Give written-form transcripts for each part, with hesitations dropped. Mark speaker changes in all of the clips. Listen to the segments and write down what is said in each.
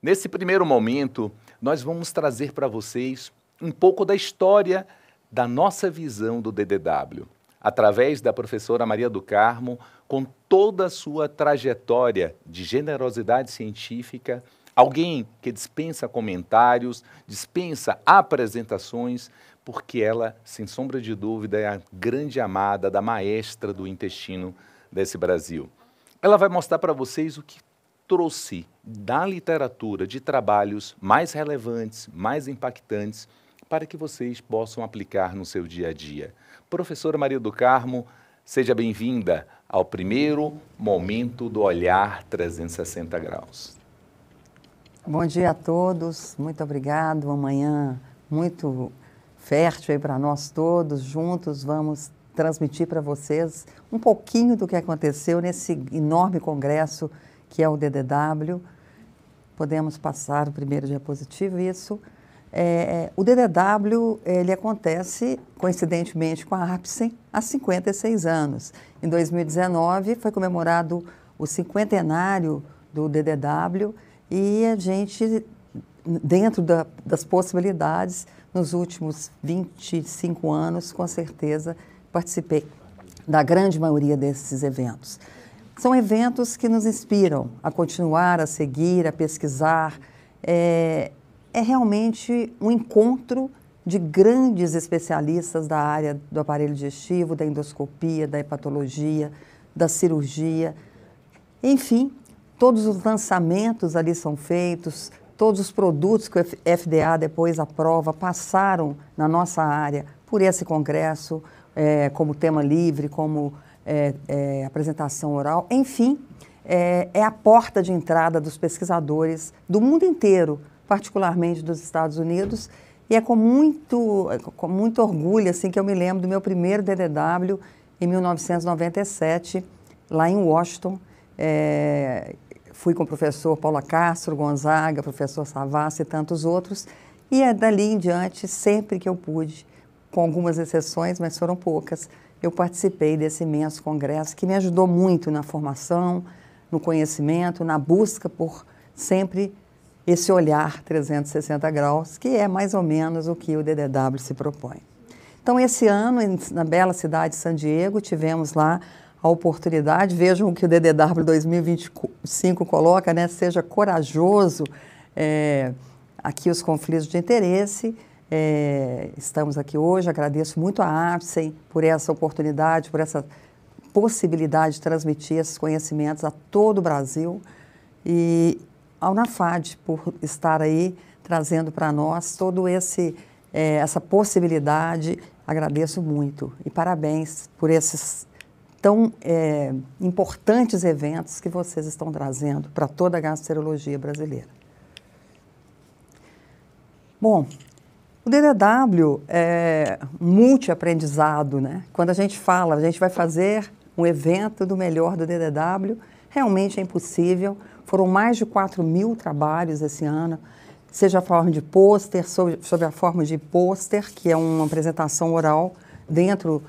Speaker 1: Nesse primeiro momento, nós vamos trazer para vocês um pouco da história da nossa visão do DDW, através da professora Maria do Carmo, com toda a sua trajetória de generosidade científica, alguém que dispensa comentários, dispensa apresentações, porque ela, sem sombra de dúvida, é a grande amada da maestra do intestino desse Brasil. Ela vai mostrar para vocês o que trouxe da literatura de trabalhos mais relevantes, mais impactantes, para que vocês possam aplicar no seu dia a dia. Professora Maria do Carmo, seja bem-vinda ao primeiro momento do Olhar 360 Graus.
Speaker 2: Bom dia a todos, muito obrigado. Uma manhã muito fértil aí para nós todos. Juntos vamos transmitir para vocês um pouquinho do que aconteceu nesse enorme congresso que é o DDW. Podemos passar o primeiro diapositivo, isso. O DDW, ele acontece, coincidentemente, com a APSEM há 56 anos. Em 2019, foi comemorado o cinquentenário do DDW e a gente, dentro das possibilidades, nos últimos 25 anos, com certeza, participei da grande maioria desses eventos. São eventos que nos inspiram a continuar, a seguir, a pesquisar. É realmente um encontro de grandes especialistas da área do aparelho digestivo, da endoscopia, da hepatologia, da cirurgia. Enfim, todos os lançamentos ali são feitos, todos os produtos que o FDA depois aprova passaram na nossa área por esse congresso, como tema livre, como apresentação oral. Enfim, é a porta de entrada dos pesquisadores do mundo inteiro, particularmente dos Estados Unidos, e é com muito orgulho assim, que eu me lembro do meu primeiro DDW em 1997, lá em Washington. Fui com o professor Paula Castro Gonzaga, professor Savassi e tantos outros, e dali em diante, sempre que eu pude, com algumas exceções, mas foram poucas, eu participei desse imenso congresso que me ajudou muito na formação, no conhecimento, na busca por sempre esse olhar 360 graus, que é mais ou menos o que o DDW se propõe. Então, esse ano, na bela cidade de San Diego, tivemos lá a oportunidade, vejam o que o DDW 2025 coloca, né? Seja corajoso, aqui os conflitos de interesse. Estamos aqui hoje, agradeço muito a APSEM por essa oportunidade, por essa possibilidade de transmitir esses conhecimentos a todo o Brasil e ao NAFAD por estar aí trazendo para nós todo essa possibilidade. Agradeço muito e parabéns por esses tão importantes eventos que vocês estão trazendo para toda a gastroenterologia brasileira. Bom, o DDW é multi-aprendizado, né? Quando a gente fala, a gente vai fazer um evento do melhor do DDW, realmente é impossível. Foram mais de 4.000 trabalhos esse ano, seja a forma de pôster, sob a forma de pôster, que é uma apresentação oral dentro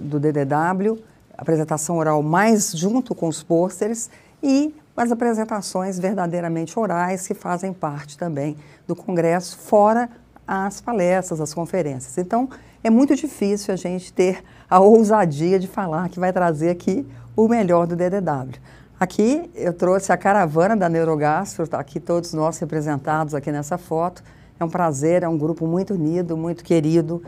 Speaker 2: do DDW, apresentação oral mais junto com os pôsteres, e as apresentações verdadeiramente orais que fazem parte também do congresso, fora as palestras, as conferências. Então, é muito difícil a gente ter a ousadia de falar que vai trazer aqui o melhor do DDW. Aqui eu trouxe a caravana da Neurogastro, tá aqui todos nós representados aqui nessa foto. É um prazer, é um grupo muito unido, muito querido,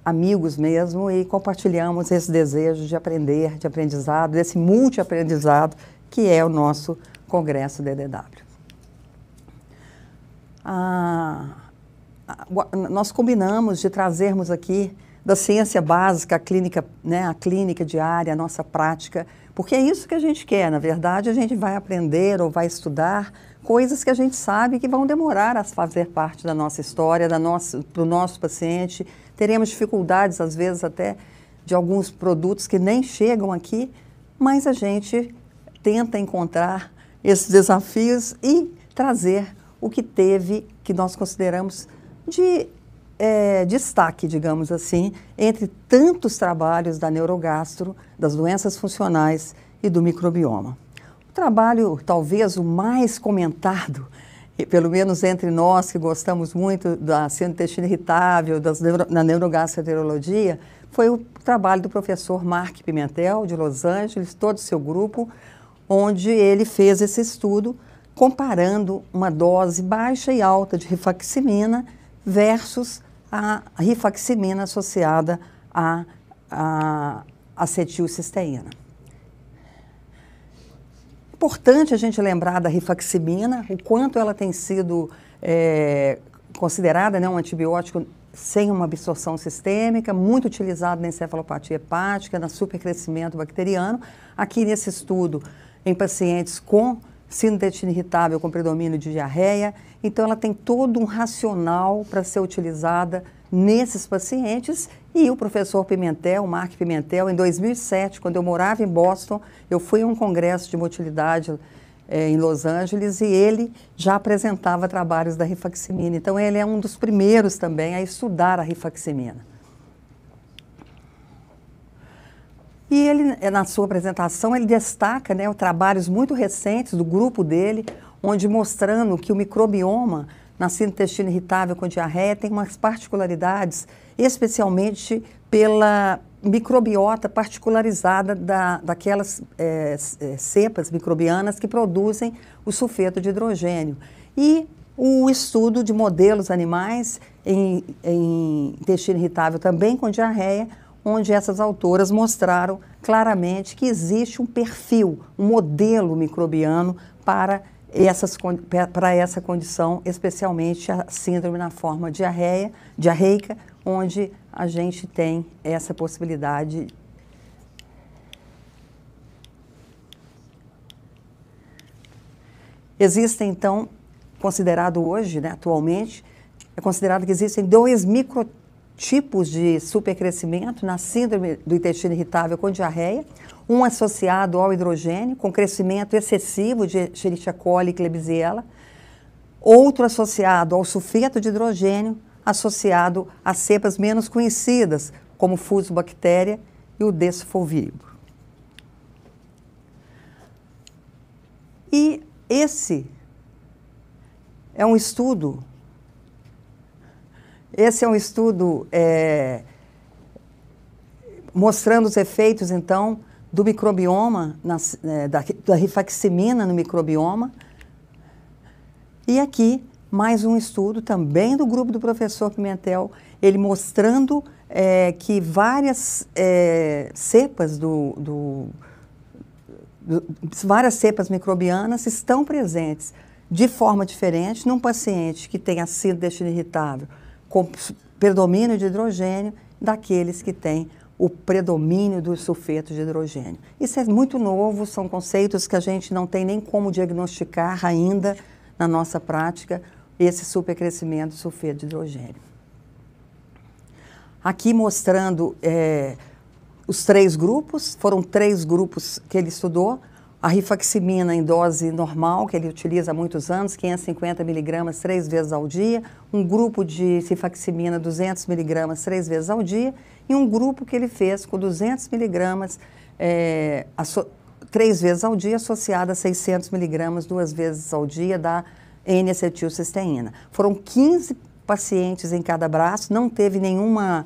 Speaker 2: amigos mesmo, e compartilhamos esse desejo de aprender, de aprendizado, desse multi-aprendizado que é o nosso Congresso DDW. Nós combinamos de trazermos aqui da ciência básica, a clínica diária, a nossa prática, porque é isso que a gente quer. Na verdade, a gente vai aprender ou vai estudar coisas que a gente sabe que vão demorar a fazer parte da nossa história, do nosso paciente. Teremos dificuldades, às vezes, até de alguns produtos que nem chegam aqui, mas a gente tenta encontrar esses desafios e trazer o que teve, que nós consideramos de destaque, digamos assim, entre tantos trabalhos da neurogastro, das doenças funcionais e do microbioma. O trabalho, talvez o mais comentado pelo menos entre nós que gostamos muito da síndrome do intestino irritável, na neurogastroenterologia, foi o trabalho do professor Mark Pimentel, de Los Angeles, todo o seu grupo, onde ele fez esse estudo comparando uma dose baixa e alta de rifaximina versus a rifaximina associada à acetilcisteína. Importante a gente lembrar da rifaximina, o quanto ela tem sido considerada, né, um antibiótico sem uma absorção sistêmica, muito utilizado na encefalopatia hepática, no supercrescimento bacteriano. Aqui nesse estudo, em pacientes com síndrome do intestino irritável com predomínio de diarreia, então ela tem todo um racional para ser utilizada nesses pacientes. E o professor Pimentel, o Mark Pimentel, em 2007, quando eu morava em Boston, eu fui a um congresso de motilidade em Los Angeles e ele já apresentava trabalhos da rifaximina. Então ele é um dos primeiros também a estudar a rifaximina. E ele, na sua apresentação, ele destaca, né, trabalhos muito recentes do grupo dele, onde mostrando que o microbioma na síndrome do intestino irritável com diarreia tem umas particularidades, especialmente pela microbiota particularizada daquelas cepas microbianas que produzem o sulfeto de hidrogênio. E o estudo de modelos animais em intestino irritável também com diarreia, onde essas autoras mostraram claramente que existe um perfil, um modelo microbiano para essa condição, especialmente a síndrome na forma diarreica, onde a gente tem essa possibilidade. Existem, então, considerado hoje, né, atualmente, é considerado que existem 2 microtipos de supercrescimento na síndrome do intestino irritável com diarreia, um associado ao hidrogênio, com crescimento excessivo de Escherichia coli e Klebsiella, outro associado ao sulfeto de hidrogênio, associado a cepas menos conhecidas, como Fusobacteria e o desfovibro. E esse é um estudo mostrando os efeitos, então, do microbioma, da rifaximina no microbioma. E aqui, mais um estudo também do grupo do professor Pimentel, ele mostrando que várias cepas várias cepas microbianas estão presentes de forma diferente num paciente que tem a síndrome do intestino irritável com predomínio de hidrogênio daqueles que têm o predomínio do sulfeto de hidrogênio. Isso é muito novo, são conceitos que a gente não tem nem como diagnosticar ainda na nossa prática, esse supercrescimento do sulfeto de hidrogênio. Aqui mostrando os 3 grupos, foram 3 grupos que ele estudou, a rifaximina em dose normal, que ele utiliza há muitos anos, 550 miligramas 3 vezes ao dia, um grupo de rifaximina 200 miligramas 3 vezes ao dia, e um grupo que ele fez com 200 miligramas 3 vezes ao dia, associada a 600 miligramas 2 vezes ao dia da N-acetilcisteína. Foram 15 pacientes em cada braço, não teve nenhuma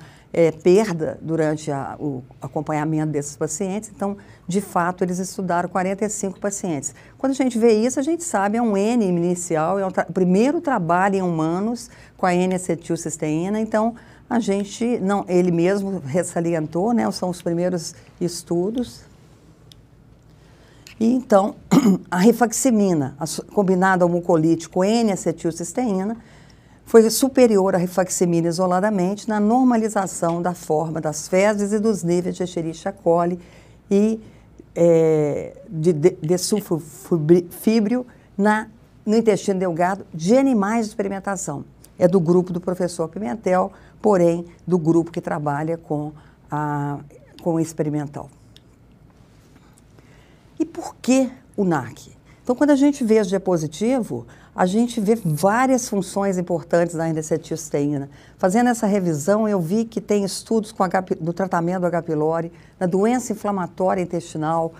Speaker 2: perda durante o acompanhamento desses pacientes, então, de fato, eles estudaram 45 pacientes. Quando a gente vê isso, a gente sabe, é um N inicial, é o primeiro trabalho em humanos com a N-acetilcisteína, então, a gente, não, ele mesmo ressalientou, né, são os primeiros estudos. E, então, a rifaximina, combinada ao mucolítico com N-acetilcisteína, foi superior à rifaximina isoladamente na normalização da forma das fezes e dos níveis de Escherichia coli e de sulfofíbrio no intestino delgado de animais de experimentação. É do grupo do professor Pimentel, porém do grupo que trabalha com o experimental. E por que o NAC? Então, quando a gente vê o G positivo, a gente vê várias funções importantes da N-acetilcisteína. Fazendo essa revisão, eu vi que tem estudos do tratamento do H. pylori, na doença inflamatória intestinal,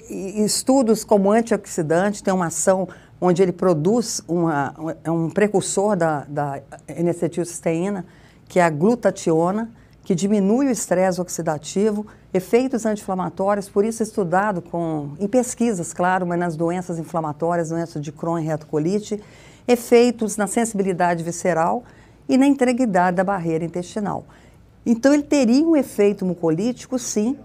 Speaker 2: estudos como antioxidante, tem uma ação onde ele produz um precursor da N-acetilcisteína, que é a glutationa, que diminui o estresse oxidativo, efeitos anti-inflamatórios, por isso estudado em pesquisas, claro, mas nas doenças inflamatórias, doenças de Crohn e retocolite, efeitos na sensibilidade visceral e na integridade da barreira intestinal. Então, ele teria um efeito mucolítico, sim,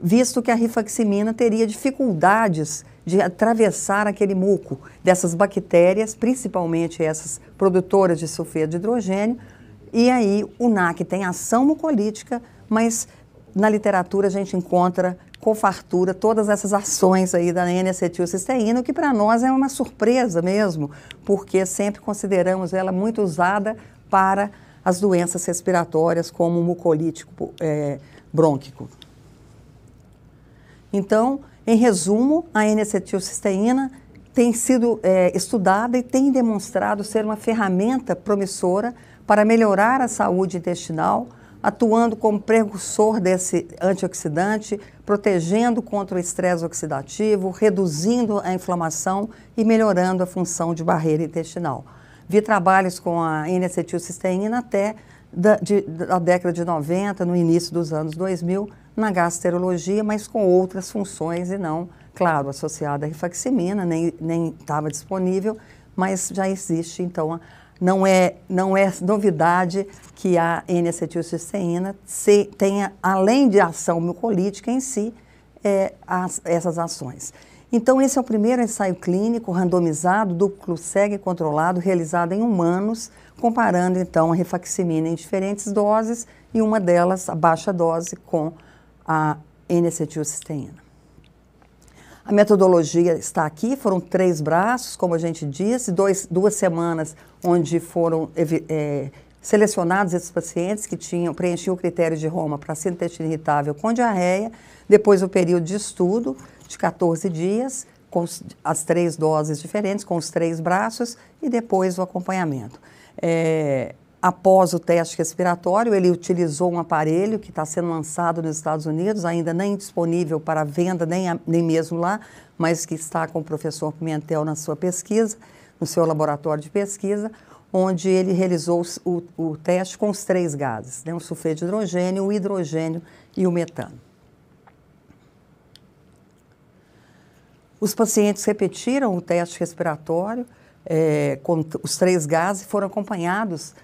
Speaker 2: visto que a rifaximina teria dificuldades de atravessar aquele muco dessas bactérias, principalmente essas produtoras de sulfeto de hidrogênio, e aí o NAC tem ação mucolítica, mas na literatura a gente encontra com fartura todas essas ações aí da N-acetilcisteína, o que para nós é uma surpresa mesmo, porque sempre consideramos ela muito usada para as doenças respiratórias, como o mucolítico brônquico. Então, em resumo, a N-acetilcisteína tem sido estudada e tem demonstrado ser uma ferramenta promissora para melhorar a saúde intestinal, atuando como precursor desse antioxidante, protegendo contra o estresse oxidativo, reduzindo a inflamação e melhorando a função de barreira intestinal. Vi trabalhos com a N-acetilcisteína até da década de 90, no início dos anos 2000, na gastroenterologia, mas com outras funções e não, claro, associada à rifaximina, nem estava disponível, mas já existe, então, não é novidade que a N-acetilcisteína tenha, além de ação mucolítica em si, essas ações. Então, esse é o primeiro ensaio clínico randomizado, duplo cego e controlado, realizado em humanos, comparando, então, a rifaximina em diferentes doses e uma delas, a baixa dose, com a N-acetilcisteína. A metodologia está aqui, foram 3 braços, como a gente disse, 2 semanas onde foram selecionados esses pacientes que preenchiam o critério de Roma para síndrome do intestino irritável com diarreia, depois o período de estudo de 14 dias, com as 3 doses diferentes, com os 3 braços, e depois o acompanhamento. Após o teste respiratório, ele utilizou um aparelho que está sendo lançado nos Estados Unidos, ainda nem disponível para venda, nem mesmo lá, mas que está com o professor Pimentel na sua pesquisa, no seu laboratório de pesquisa, onde ele realizou o teste com os 3 gases, né, o sulfeto de hidrogênio, o hidrogênio e o metano. Os pacientes repetiram o teste respiratório com os 3 gases e foram acompanhados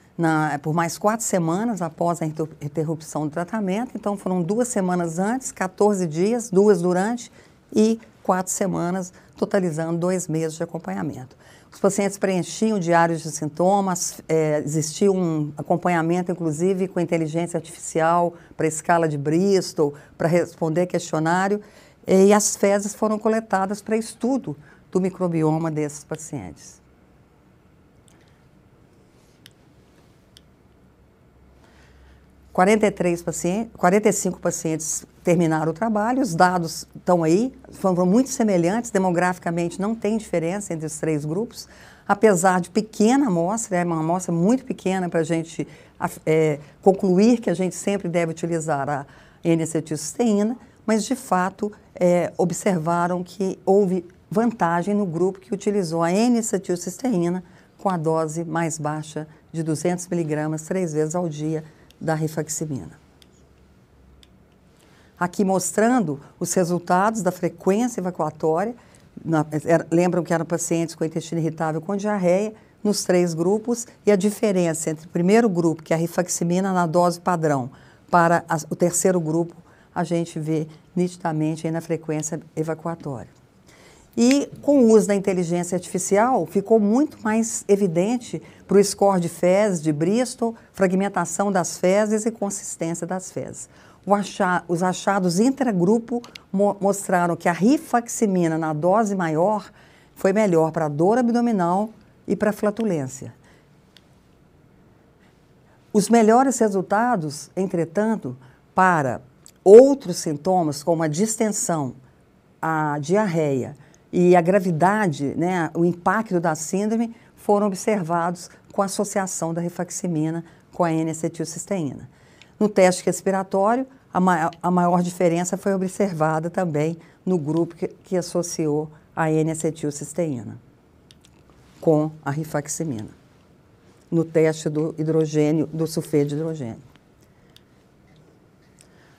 Speaker 2: por mais 4 semanas após a interrupção do tratamento. Então, foram 2 semanas antes, 14 dias, 2 durante e 4 semanas, totalizando 2 meses de acompanhamento. Os pacientes preenchiam diários de sintomas, existia um acompanhamento, inclusive, com inteligência artificial para a escala de Bristol, para responder questionário, e as fezes foram coletadas para estudo do microbioma desses pacientes. – 45 pacientes terminaram o trabalho, os dados estão aí, foram muito semelhantes, demograficamente não tem diferença entre os 3 grupos, apesar de pequena amostra, é uma amostra muito pequena para a gente concluir que a gente sempre deve utilizar a N-acetilcisteína, mas de fato observaram que houve vantagem no grupo que utilizou a N-acetilcisteína com a dose mais baixa de 200 miligramas 3 vezes ao dia da rifaximina. Aqui mostrando os resultados da frequência evacuatória, lembram que eram pacientes com intestino irritável com diarreia, nos 3 grupos, e a diferença entre o primeiro grupo, que é a rifaximina na dose padrão, para o terceiro grupo, a gente vê nitidamente aí na frequência evacuatória. E com o uso da inteligência artificial, ficou muito mais evidente para o score de fezes, de Bristol, fragmentação das fezes e consistência das fezes. Os achados intragrupo mostraram que a rifaximina na dose maior foi melhor para a dor abdominal e para a flatulência. Os melhores resultados, entretanto, para outros sintomas, como a distensão, a diarreia e a gravidade, né, o impacto da síndrome, foram observados com a associação da rifaximina com a N-acetilcisteína. No teste respiratório, a maior diferença foi observada também no grupo que associou a N-acetilcisteína. com a rifaximina, no teste do hidrogênio, do sulfeto de hidrogênio.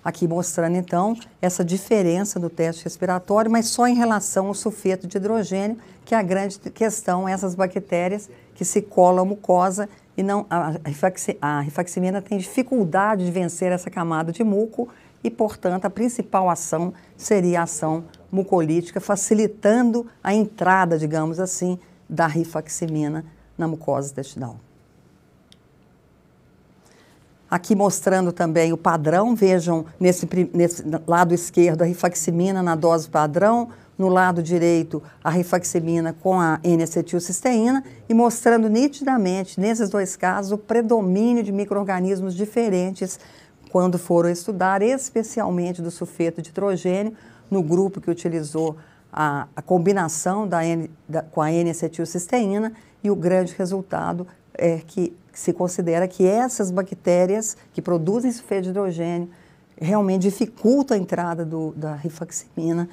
Speaker 2: Aqui mostrando, então, essa diferença do teste respiratório, mas só em relação ao sulfeto de hidrogênio, que é a grande questão, essas bactérias que se colam à mucosa e não, a rifaximina tem dificuldade de vencer essa camada de muco e, portanto, a principal ação seria a ação mucolítica, facilitando a entrada, digamos assim, da rifaximina na mucosa intestinal. Aqui mostrando também o padrão, vejam nesse lado esquerdo a rifaximina na dose padrão, no lado direito a rifaximina com a N-acetilcisteína e mostrando nitidamente, nesses dois casos, o predomínio de micro-organismos diferentes quando foram estudar, especialmente do sulfeto de hidrogênio, no grupo que utilizou a combinação com a N-acetilcisteína, e o grande resultado é que se considera que essas bactérias que produzem sulfeto de hidrogênio realmente dificultam a entrada da rifaximina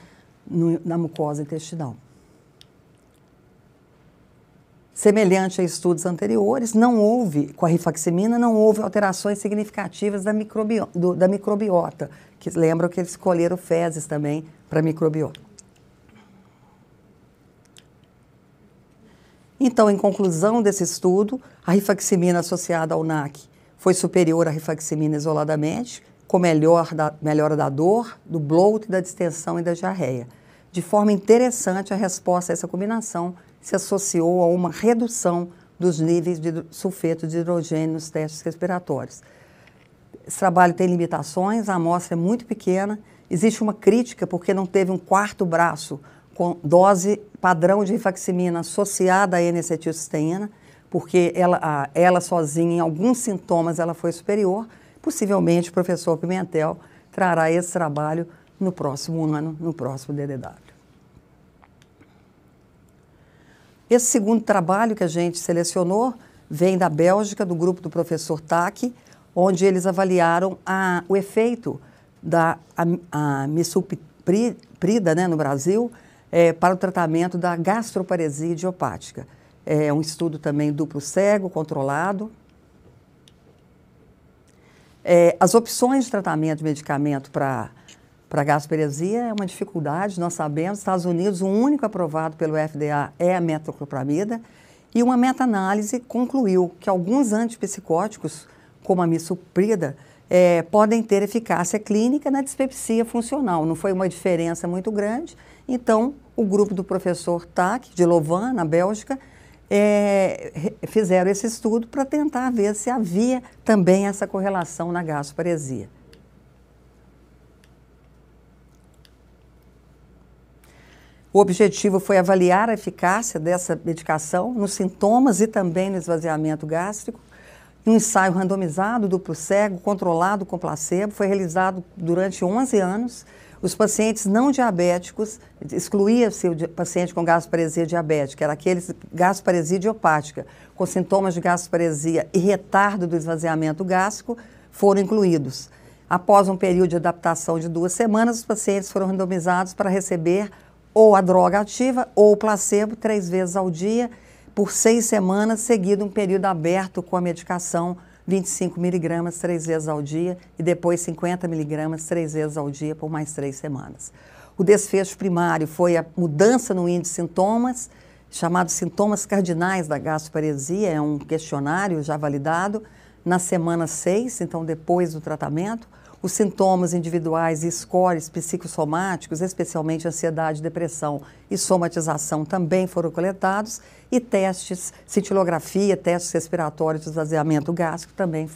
Speaker 2: na mucosa intestinal. Semelhante a estudos anteriores, com a rifaximina, não houve alterações significativas da microbiota, que lembram que eles escolheram fezes também para microbiota. Então, em conclusão desse estudo, a rifaximina associada ao NAC foi superior à rifaximina isoladamente, com melhora da dor, do bloat, da distensão e da diarreia. De forma interessante, a resposta a essa combinação se associou a uma redução dos níveis de sulfeto de hidrogênio nos testes respiratórios. Esse trabalho tem limitações, a amostra é muito pequena, existe uma crítica porque não teve um quarto braço com dose padrão de rifaximina associada à N-acetilcisteína, porque ela sozinha, em alguns sintomas, ela foi superior. Possivelmente o professor Pimentel trará esse trabalho no próximo ano, no próximo DDW. Esse segundo trabalho que a gente selecionou vem da Bélgica, do grupo do professor Tack, onde eles avaliaram o efeito da amisulprida, no Brasil, para o tratamento da gastroparesia idiopática. É um estudo também duplo cego, controlado. As opções de tratamento de medicamento para gastroparesia é uma dificuldade, nós sabemos. Nos Estados Unidos, o único aprovado pelo FDA é a metoclopramida, e uma meta-análise concluiu que alguns antipsicóticos, como a amisulprida, podem ter eficácia clínica na dispepsia funcional. Não foi uma diferença muito grande. Então, o grupo do professor Tack, de Louvain, na Bélgica, fizeram esse estudo para tentar ver se havia também essa correlação na gastroparesia. O objetivo foi avaliar a eficácia dessa medicação nos sintomas e também no esvaziamento gástrico. Um ensaio randomizado, duplo cego, controlado com placebo, foi realizado durante 11 anos. Os pacientes não diabéticos, excluía-se o paciente com gastroparesia diabética, era aqueles gastroparesia idiopática, com sintomas de gastroparesia e retardo do esvaziamento gástrico, foram incluídos. Após um período de adaptação de 2 semanas, os pacientes foram randomizados para receber ou a droga ativa ou o placebo 3 vezes ao dia, por 6 semanas, seguido um período aberto com a medicação 25 miligramas 3 vezes ao dia e depois 50 miligramas 3 vezes ao dia por mais 3 semanas. O desfecho primário foi a mudança no índice de sintomas, chamado sintomas cardinais da gastroparesia, é um questionário já validado, na semana 6, então depois do tratamento. Os sintomas individuais e scores psicossomáticos, especialmente ansiedade, depressão e somatização, também foram coletados, e testes, cintilografia, testes respiratórios de esvaziamento gástrico também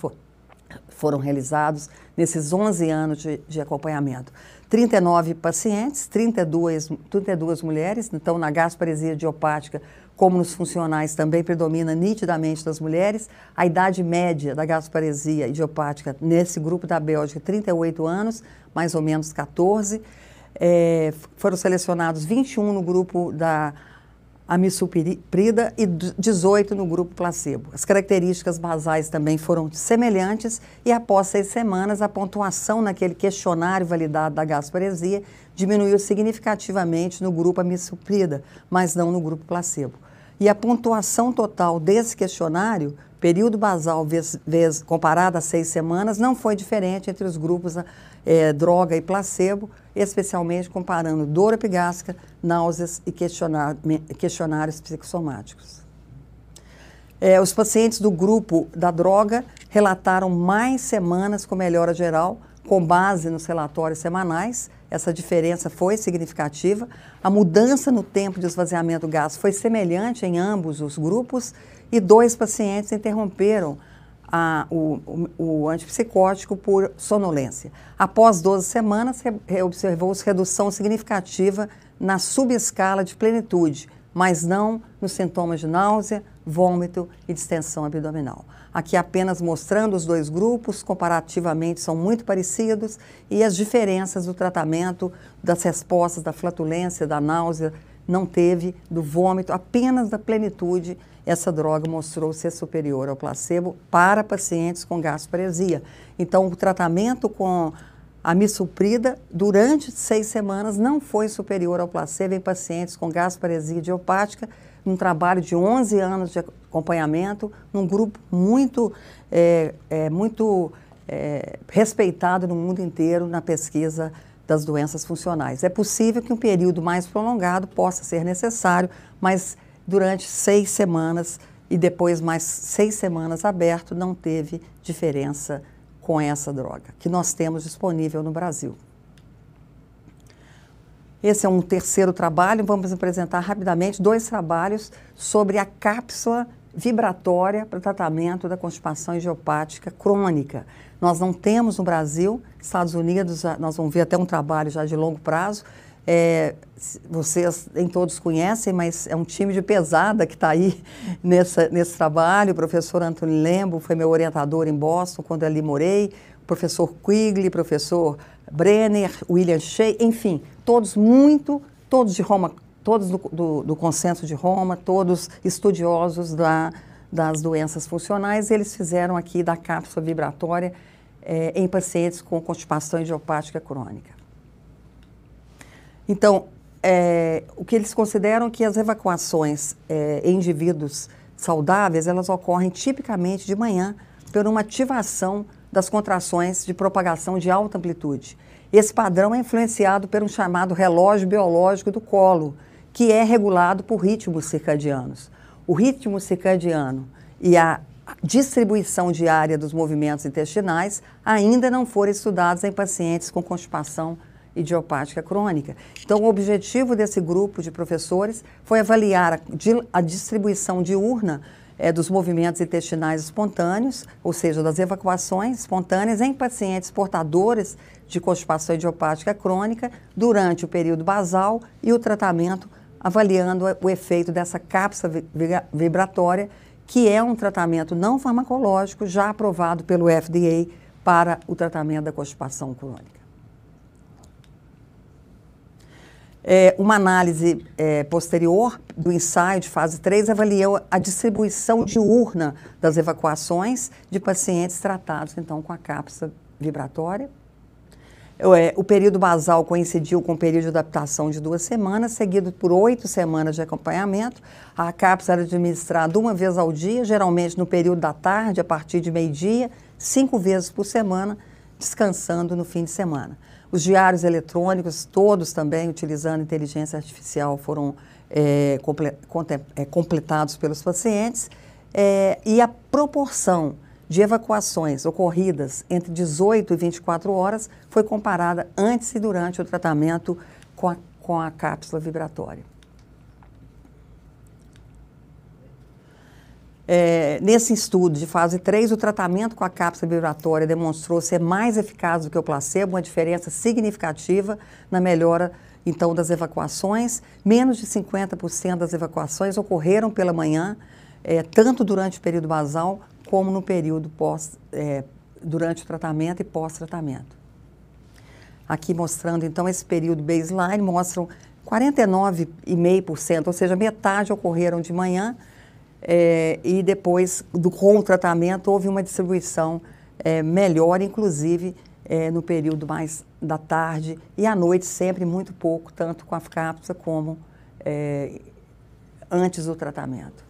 Speaker 2: foram realizados nesses 11 anos de acompanhamento. 39 pacientes, 32 mulheres, então na gastroparesia idiopática, como nos funcionais, também predomina nitidamente das mulheres. A idade média da gastroparesia idiopática nesse grupo da Bélgica, 38 anos, mais ou menos 14. Foram selecionados 21 no grupo da amisulprida e 18 no grupo placebo. As características basais também foram semelhantes e após 6 semanas a pontuação naquele questionário validado da gastroparesia diminuiu significativamente no grupo amisulprida, mas não no grupo placebo. E a pontuação total desse questionário, período basal comparado a 6 semanas, não foi diferente entre os grupos droga e placebo, especialmente comparando dor epigástrica, náuseas e questionários psicossomáticos. Os pacientes do grupo da droga relataram mais semanas com melhora geral, com base nos relatórios semanais. Essa diferença foi significativa. A mudança no tempo de esvaziamento gástrico foi semelhante em ambos os grupos e 2 pacientes interromperam o antipsicótico por sonolência. Após 12 semanas, observou-se redução significativa na subescala de plenitude, mas não nos sintomas de náusea, vômito e distensão abdominal. Aqui apenas mostrando os 2 grupos, comparativamente são muito parecidos, e as diferenças do tratamento, das respostas da flatulência, da náusea, não teve, do vômito, apenas da plenitude. Essa droga mostrou ser superior ao placebo para pacientes com gastroparesia. Então, o tratamento com a misoprida durante 6 semanas não foi superior ao placebo em pacientes com gastroparesia idiopática, num trabalho de 11 anos de acompanhamento, num grupo muito respeitado no mundo inteiro na pesquisa das doenças funcionais. É possível que um período mais prolongado possa ser necessário, mas durante 6 semanas e depois mais 6 semanas aberto, não teve diferença com essa droga, que nós temos disponível no Brasil. Esse é um terceiro trabalho. Vamos apresentar rapidamente 2 trabalhos sobre a cápsula vibratória para o tratamento da constipação idiopática crônica. Nós não temos no Brasil. Estados Unidos, nós vamos ver até um trabalho já de longo prazo. Vocês nem todos conhecem, mas é um time de pesada que está aí nesse trabalho. O professor Antônio Lembo foi meu orientador em Boston, quando ali morei. O professor Quigley, professor Brenner, William Shea, enfim, todos de Roma, todos do consenso de Roma, todos estudiosos das doenças funcionais. Eles fizeram aqui da cápsula vibratória em pacientes com constipação idiopática crônica. Então, o que eles consideram que as evacuações em indivíduos saudáveis, elas ocorrem tipicamente de manhã por uma ativação das contrações de propagação de alta amplitude. Esse padrão é influenciado por um chamado relógio biológico do colo, que é regulado por ritmos circadianos. O ritmo circadiano e a distribuição diária dos movimentos intestinais ainda não foram estudados em pacientes com constipação idiopática crônica. Então, o objetivo desse grupo de professores foi avaliar a distribuição diurna dos movimentos intestinais espontâneos, ou seja, das evacuações espontâneas em pacientes portadores de constipação idiopática crônica durante o período basal e o tratamento, avaliando o efeito dessa cápsula vibratória, que é um tratamento não farmacológico já aprovado pelo FDA para o tratamento da constipação crônica. Uma análise posterior do ensaio de fase 3 avaliou a distribuição diurna das evacuações de pacientes tratados, então, com a cápsula vibratória. O período basal coincidiu com o período de adaptação de 2 semanas, seguido por 8 semanas de acompanhamento. A cápsula era administrada 1 vez ao dia, geralmente no período da tarde, a partir de meio-dia, 5 vezes por semana, descansando no fim de semana. Os diários eletrônicos, todos também utilizando inteligência artificial, foram completados pelos pacientes, e a proporção de evacuações ocorridas entre 18 e 24 horas foi comparada antes e durante o tratamento com a cápsula vibratória. Nesse estudo de fase 3, o tratamento com a cápsula vibratória demonstrou ser mais eficaz do que o placebo, uma diferença significativa na melhora, então, das evacuações. Menos de 50% das evacuações ocorreram pela manhã, tanto durante o período basal, como no período durante o tratamento e pós-tratamento. Aqui mostrando, então, esse período baseline, mostram 49,5%, ou seja, metade ocorreram de manhã, e depois, com o tratamento, houve uma distribuição melhor, inclusive no período mais da tarde e à noite, sempre muito pouco, tanto com a cápsula como antes do tratamento.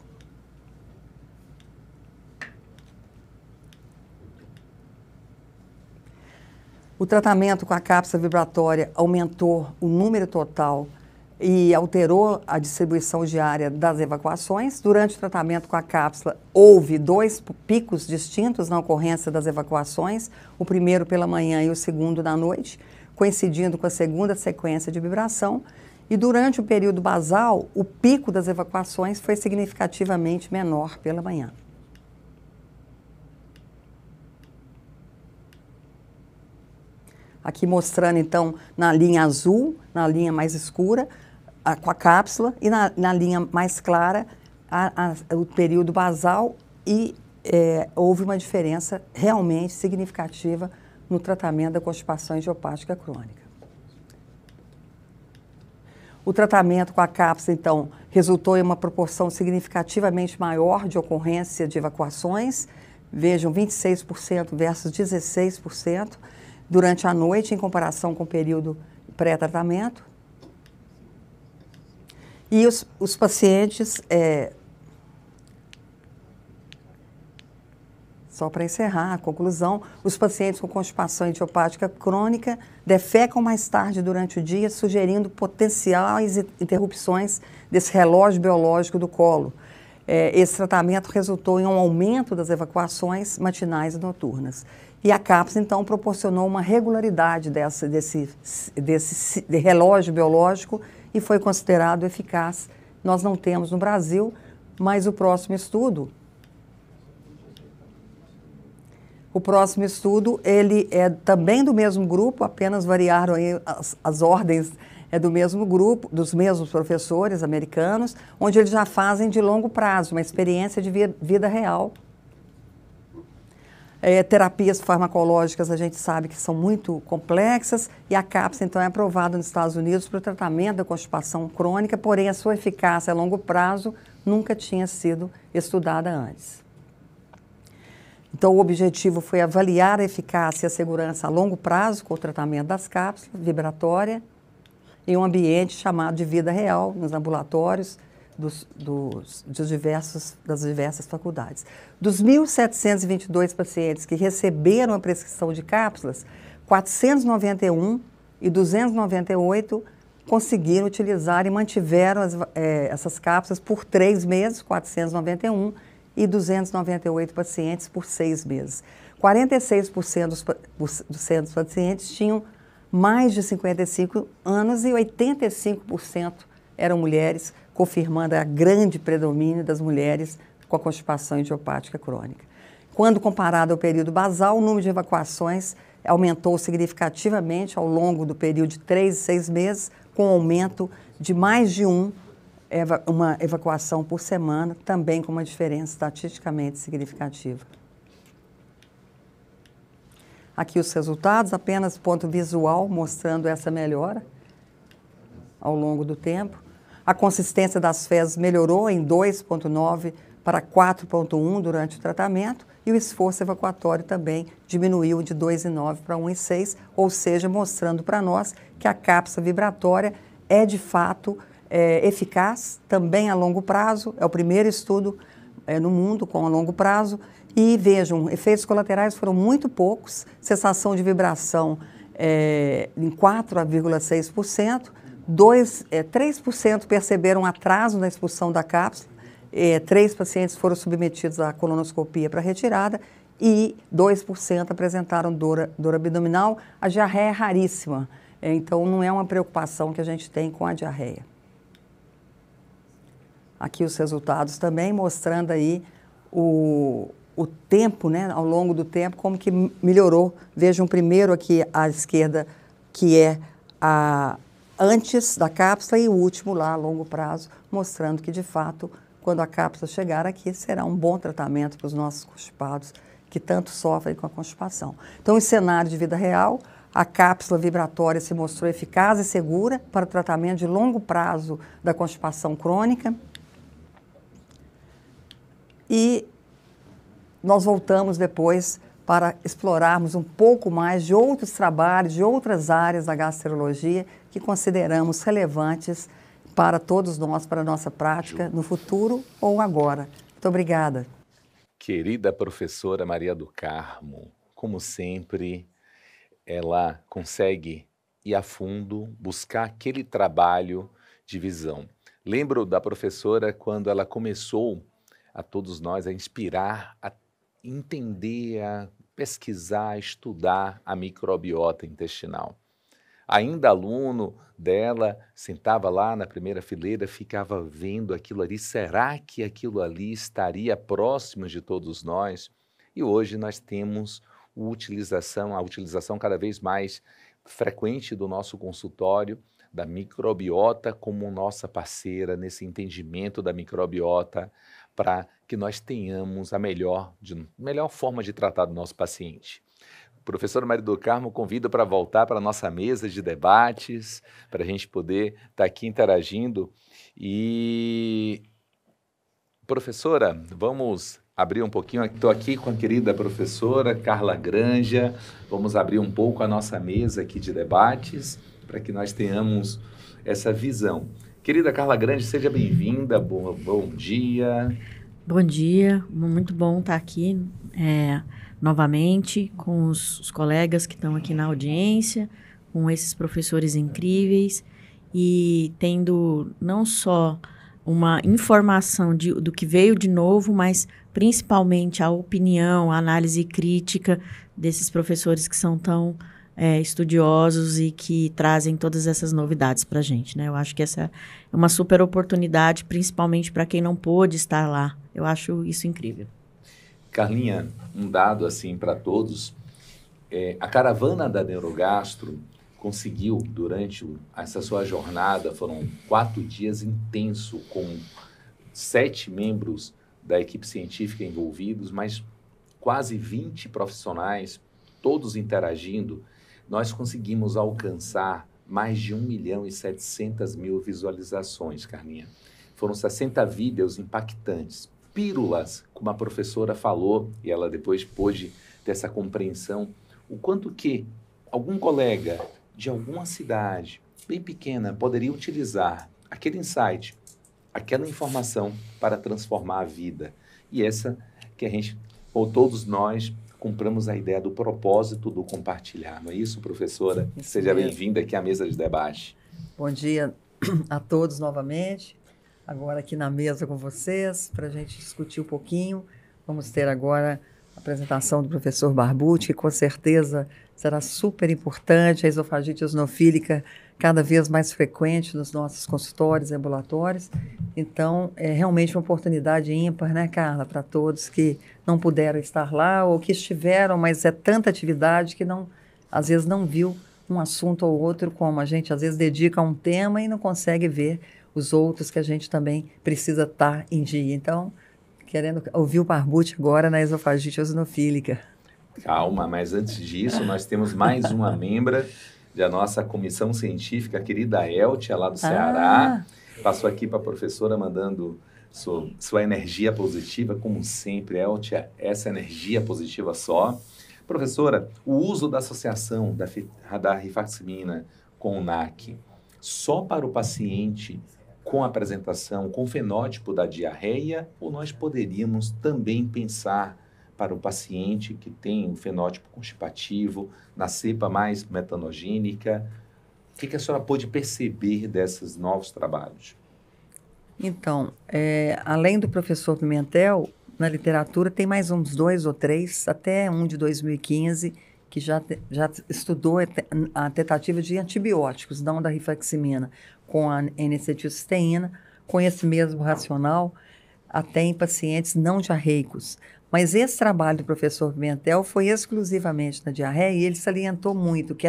Speaker 2: O tratamento com a cápsula vibratória aumentou o número total e alterou a distribuição diária das evacuações. Durante o tratamento com a cápsula, houve 2 picos distintos na ocorrência das evacuações, o primeiro pela manhã e o segundo na noite, coincidindo com a segunda sequência de vibração. E durante o período basal, o pico das evacuações foi significativamente menor pela manhã. Aqui mostrando, então, na linha azul, na linha mais escura, com a cápsula, e na linha mais clara, o período basal, e houve uma diferença realmente significativa no tratamento da constipação idiopática crônica. O tratamento com a cápsula, então, resultou em uma proporção significativamente maior de ocorrência de evacuações, vejam, 26% versus 16%, durante a noite, em comparação com o período pré-tratamento. E os pacientes, só para encerrar a conclusão, os pacientes com constipação idiopática crônica defecam mais tarde durante o dia, sugerindo potenciais interrupções desse relógio biológico do colo. Esse tratamento resultou em um aumento das evacuações matinais e noturnas. E a cápsula, então, proporcionou uma regularidade desse relógio biológico e foi considerado eficaz. Nós não temos no Brasil, mas o próximo estudo, ele é também do mesmo grupo, apenas variaram aí as ordens do mesmo grupo, dos mesmos professores americanos, onde eles já fazem de longo prazo, uma experiência de vida real. Terapias farmacológicas a gente sabe que são muito complexas e a cápsula então é aprovada nos Estados Unidos para o tratamento da constipação crônica, porém a sua eficácia a longo prazo nunca tinha sido estudada antes. Então o objetivo foi avaliar a eficácia e a segurança a longo prazo com o tratamento das cápsulas vibratórias em um ambiente chamado de vida real, nos ambulatórios das diversas faculdades. Dos 1.722 pacientes que receberam a prescrição de cápsulas, 491 e 298 conseguiram utilizar e mantiveram essas cápsulas por 3 meses, 491, e 298 pacientes por 6 meses. 46% dos pacientes tinham mais de 55 anos e 85% eram mulheres, confirmando a grande predomínio das mulheres com a constipação idiopática crônica. Quando comparado ao período basal, o número de evacuações aumentou significativamente ao longo do período de 3 e 6 meses, com aumento de mais de uma evacuação por semana, também com uma diferença estatisticamente significativa. Aqui os resultados, apenas ponto visual, mostrando essa melhora ao longo do tempo. A consistência das fezes melhorou em 2,9 para 4,1 durante o tratamento e o esforço evacuatório também diminuiu de 2,9 para 1,6, ou seja, mostrando para nós que a cápsula vibratória é de fato eficaz, também a longo prazo, é o primeiro estudo no mundo com a longo prazo. E vejam, efeitos colaterais foram muito poucos, cessação de vibração em 4,6%, 3% perceberam atraso na expulsão da cápsula, 3 pacientes foram submetidos à colonoscopia para retirada e 2% apresentaram dor abdominal. A diarreia é raríssima, então não é uma preocupação que a gente tem com a diarreia. Aqui os resultados também mostrando aí o tempo, né, ao longo do tempo, como que melhorou. Vejam primeiro aqui à esquerda, que é antes da cápsula, e o último lá a longo prazo, mostrando que, de fato, quando a cápsula chegar aqui, será um bom tratamento para os nossos constipados que tanto sofrem com a constipação. Então, em cenário de vida real, a cápsula vibratória se mostrou eficaz e segura para o tratamento de longo prazo da constipação crônica. E nós voltamos depois para explorarmos um pouco mais de outros trabalhos, de outras áreas da gastroenterologia que consideramos relevantes para todos nós, para a nossa prática, no futuro ou agora. Muito obrigada.
Speaker 1: Querida professora Maria do Carmo, como sempre, ela consegue ir a fundo, buscar aquele trabalho de visão. Lembro da professora quando ela começou a todos nós a inspirar, a entender, a pesquisar, a estudar a microbiota intestinal. Ainda aluno dela, sentava lá na primeira fileira, ficava vendo aquilo ali. Será que aquilo ali estaria próximo de todos nós? E hoje nós temos a utilização cada vez mais frequente do nosso consultório, da microbiota como nossa parceira nesse entendimento da microbiota, para que nós tenhamos a melhor forma de tratar do nosso paciente. Professora Maria do Carmo convida para voltar para a nossa mesa de debates, para a gente poder estar aqui interagindo. E, professora, vamos abrir um pouquinho. Estou aqui com a querida professora Carla Granja. Vamos abrir um pouco a nossa mesa aqui de debates, para que nós tenhamos essa visão. Querida Carla Granja, seja bem-vinda. Bom dia.
Speaker 3: Bom dia, muito bom estar aqui novamente com os colegas que estão aqui na audiência, com esses professores incríveis e tendo não só uma informação do que veio de novo, mas principalmente a opinião, a análise crítica desses professores que são tão estudiosos e que trazem todas essas novidades para a gente, né? Eu acho que essa é uma super oportunidade, principalmente para quem não pôde estar lá. Eu acho isso incrível.
Speaker 1: Carlinha, um dado assim para todos, a caravana da Neurogastro conseguiu, durante essa sua jornada, foram 4 dias intensos, com 7 membros da equipe científica envolvidos, mas quase 20 profissionais, todos interagindo. Nós conseguimos alcançar mais de 1.700.000 visualizações, Carlinha. Foram 60 vídeos impactantes, pílulas, como a professora falou, e ela depois pôde ter essa compreensão, o quanto que algum colega de alguma cidade bem pequena poderia utilizar aquele insight, aquela informação para transformar a vida. E essa que a gente, ou todos nós, compramos a ideia do propósito do compartilhar. Não é isso, professora?
Speaker 2: Isso
Speaker 1: Seja
Speaker 2: mesmo.
Speaker 1: bem-vinda aqui à mesa de debate.
Speaker 2: Bom dia a todos novamente. Agora aqui na mesa com vocês, para a gente discutir um pouquinho. Vamos ter agora a apresentação do professor Barbucci, que com certeza será super importante, a esofagite eosinofílica cada vez mais frequente nos nossos consultórios e ambulatórios. Então, é realmente uma oportunidade ímpar, né, Carla, para todos que não puderam estar lá ou que estiveram, mas é tanta atividade que às vezes não viu um assunto ou outro, como a gente às vezes dedica a um tema e não consegue ver os outros que a gente também precisa estar em dia. Então, querendo ouvir o Barbucci agora na esofagite eosinofílica.
Speaker 1: Calma, mas antes disso, nós temos mais uma membra da nossa comissão científica, a querida Eltia, lá do Ceará. Passou aqui para a professora mandando sua energia positiva, como sempre, Eltia, essa energia positiva só. Professora, o uso da associação da rifaximina com o NAC só para o paciente com apresentação, com fenótipo da diarreia, ou nós poderíamos também pensar para o paciente que tem um fenótipo constipativo, na cepa mais metanogênica? O que a senhora pôde perceber desses novos trabalhos?
Speaker 2: Então, além do professor Pimentel, na literatura tem mais uns 2 ou 3, até um de 2015, que já estudou a tentativa de antibióticos, não da rifaximina, com a N-acetilcisteína, com esse mesmo racional, até em pacientes não diarreicos. Mas esse trabalho do professor Pimentel foi exclusivamente na diarreia e ele salientou muito que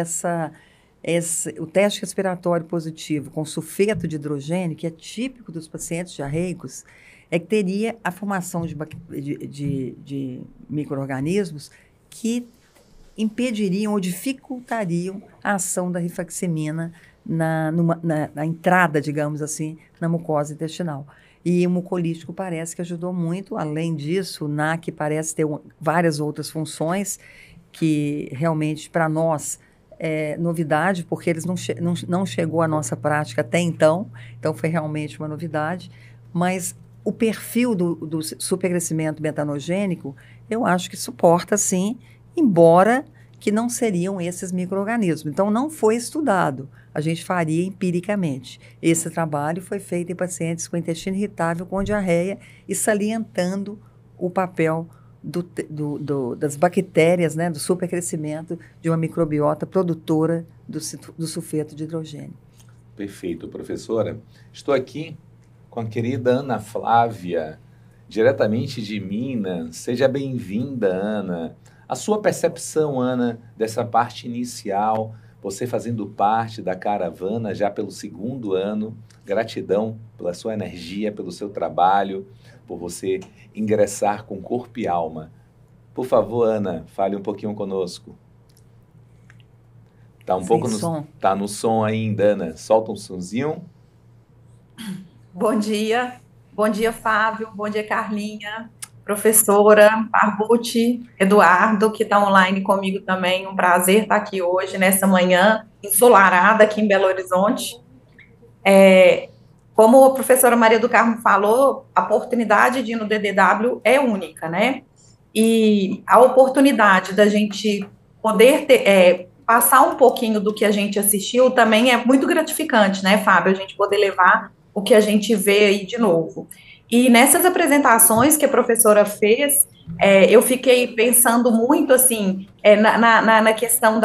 Speaker 2: o teste respiratório positivo com sulfeto de hidrogênio, que é típico dos pacientes diarreicos, é que teria a formação de micro-organismos que impediriam ou dificultariam a ação da rifaximina na entrada, digamos assim, na mucosa intestinal. E o mucolítico parece que ajudou muito. Além disso, o NAC parece ter várias outras funções que realmente, para nós, novidade, porque eles não chegou à nossa prática até então foi realmente uma novidade, mas o perfil do supercrescimento metanogênico, eu acho que suporta sim, embora que não seriam esses micro-organismos. Então, não foi estudado, a gente faria empiricamente. Esse trabalho foi feito em pacientes com intestino irritável, com diarreia, e salientando o papel das bactérias, né, do supercrescimento de uma microbiota produtora do sulfeto de hidrogênio.
Speaker 1: Perfeito, professora. Estou aqui com a querida Ana Flávia, diretamente de Minas. Seja bem-vinda, Ana. A sua percepção, Ana, dessa parte inicial, você fazendo parte da caravana já pelo 2º ano, gratidão pela sua energia, pelo seu trabalho, por você ingressar com corpo e alma. Por favor, Ana, fale um pouquinho conosco. Tá no som ainda, Ana. Solta um sonzinho.
Speaker 4: Bom dia, Fábio, bom dia, Carlinha, professora, Barbucci, Eduardo, que está online comigo também, um prazer estar aqui hoje, nessa manhã ensolarada aqui em Belo Horizonte. Como a professora Maria do Carmo falou, a oportunidade de ir no DDW é única, né? E a oportunidade da gente poder passar um pouquinho do que a gente assistiu também é muito gratificante, né, Fábio? A gente poder levar o que a gente vê aí de novo. E nessas apresentações que a professora fez, eu fiquei pensando muito, assim, na questão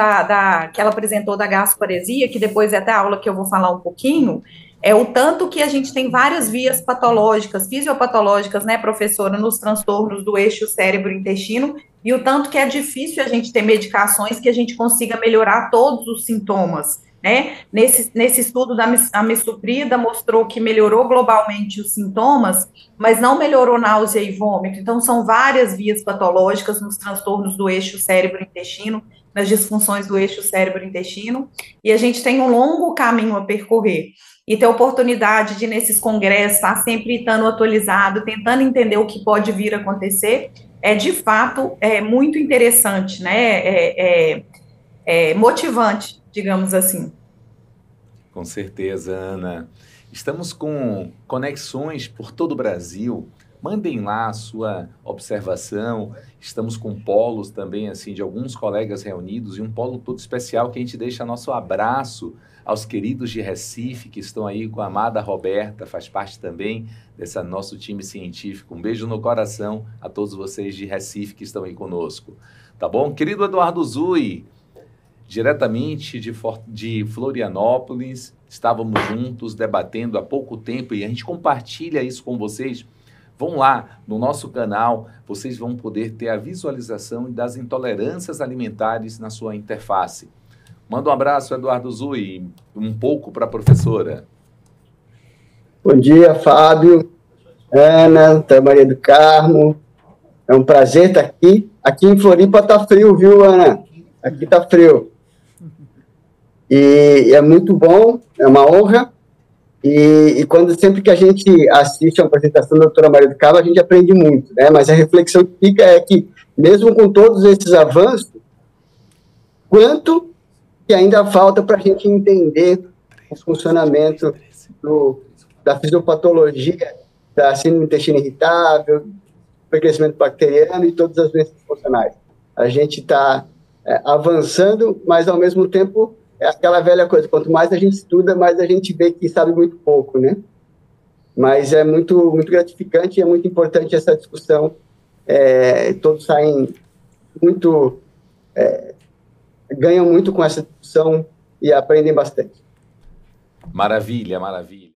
Speaker 4: que ela apresentou da gasparesia, que depois é até a aula que eu vou falar um pouquinho, o tanto que a gente tem várias vias patológicas, fisiopatológicas, né, professora, nos transtornos do eixo cérebro-intestino, e o tanto que é difícil a gente ter medicações que a gente consiga melhorar todos os sintomas, né? Nesse estudo da amisuprida mostrou que melhorou globalmente os sintomas, mas não melhorou náusea e vômito. Então, são várias vias patológicas nos transtornos do eixo cérebro-intestino, nas disfunções do eixo cérebro-intestino, e a gente tem um longo caminho a percorrer. E ter a oportunidade de, nesses congressos, estar sempre estando atualizado, tentando entender o que pode vir a acontecer, de fato, muito interessante, né? Motivante, digamos assim.
Speaker 1: Com certeza, Ana. Estamos com conexões por todo o Brasil. Mandem lá a sua observação. Estamos com polos também, assim, de alguns colegas reunidos, e um polo todo especial que a gente deixa nosso abraço aos queridos de Recife, que estão aí com a amada Roberta, faz parte também desse nosso time científico. Um beijo no coração a todos vocês de Recife que estão aí conosco. Tá bom? Querido Eduardo Zui, diretamente de Florianópolis, estávamos juntos debatendo há pouco tempo e a gente compartilha isso com vocês. Vão lá no nosso canal, vocês vão poder ter a visualização das intolerâncias alimentares na sua interface. Manda um abraço, Eduardo Zui, um pouco para a professora.
Speaker 5: Bom dia, Fábio, Ana, Maria do Carmo. É um prazer estar aqui. Aqui em Floripa está frio, viu, Ana? Aqui está frio. E é muito bom, é uma honra. E sempre que a gente assiste a apresentação da doutora Maria do Carmo, a gente aprende muito, né? Mas a reflexão que fica é que, mesmo com todos esses avanços, quanto que ainda falta para a gente entender o funcionamento da fisiopatologia, da síndrome do intestino irritável, do crescimento bacteriano e todas as doenças funcionais. A gente está avançando, mas, ao mesmo tempo, é aquela velha coisa, quanto mais a gente estuda, mais a gente vê que sabe muito pouco, né? Mas é muito, muito gratificante e é muito importante essa discussão. Todos saem muito... ganham muito com essa discussão e aprendem bastante.
Speaker 1: Maravilha, maravilha.